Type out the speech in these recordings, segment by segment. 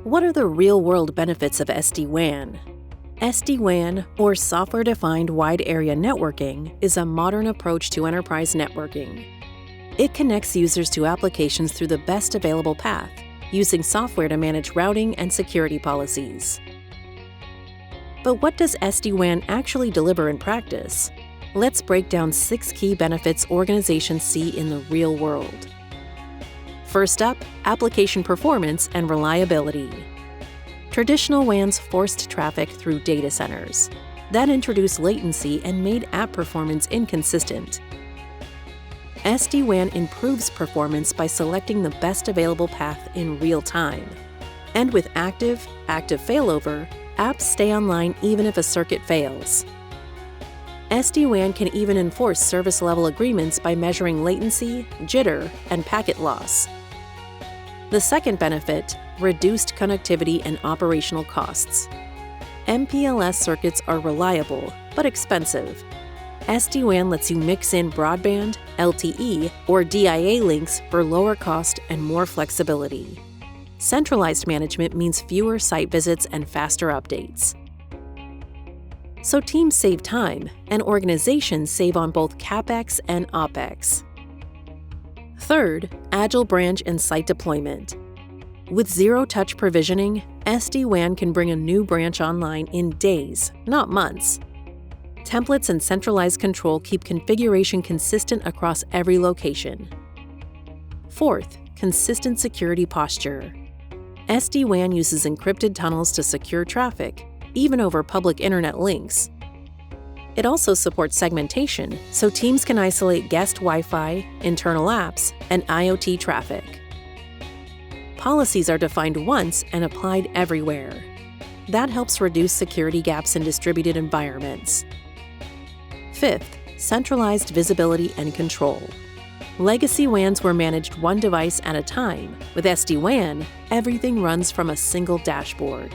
What are the real-world benefits of SD-WAN? SD-WAN, or Software-Defined Wide Area Networking, is a modern approach to enterprise networking. It connects users to applications through the best available path, using software to manage routing and security policies. But what does SD-WAN actually deliver in practice? Let's break down 6 key benefits organizations see in the real world. First up, application performance and reliability. Traditional WANs forced traffic through data centers. That introduced latency and made app performance inconsistent. SD-WAN improves performance by selecting the best available path in real time. And with active failover, apps stay online even if a circuit fails. SD-WAN can even enforce service-level agreements by measuring latency, jitter, and packet loss. The second benefit, reduced connectivity and operational costs. MPLS circuits are reliable, but expensive. SD-WAN lets you mix in broadband, LTE, or DIA links for lower cost and more flexibility. Centralized management means fewer site visits and faster updates. So teams save time, and organizations save on both CapEx and OpEx. Third, Agile branch and site deployment. With zero-touch provisioning, SD-WAN can bring a new branch online in days, not months. Templates and centralized control keep configuration consistent across every location. Fourth, consistent security posture. SD-WAN uses encrypted tunnels to secure traffic, even over public internet links. It also supports segmentation, so teams can isolate guest Wi-Fi, internal apps, and IoT traffic. Policies are defined once and applied everywhere. That helps reduce security gaps in distributed environments. Fifth, centralized visibility and control. Legacy WANs were managed one device at a time. With SD-WAN, everything runs from a single dashboard.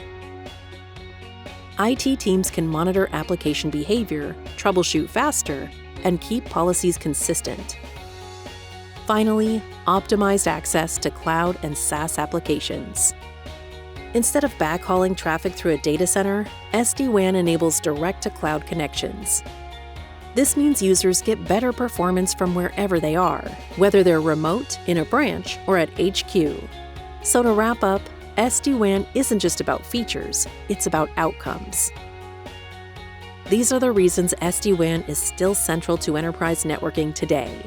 IT teams can monitor application behavior, troubleshoot faster, and keep policies consistent. Finally, optimized access to cloud and SaaS applications. Instead of backhauling traffic through a data center, SD-WAN enables direct-to-cloud connections. This means users get better performance from wherever they are, whether they're remote, in a branch, or at HQ. So to wrap up, SD-WAN isn't just about features, it's about outcomes. These are the reasons SD-WAN is still central to enterprise networking today.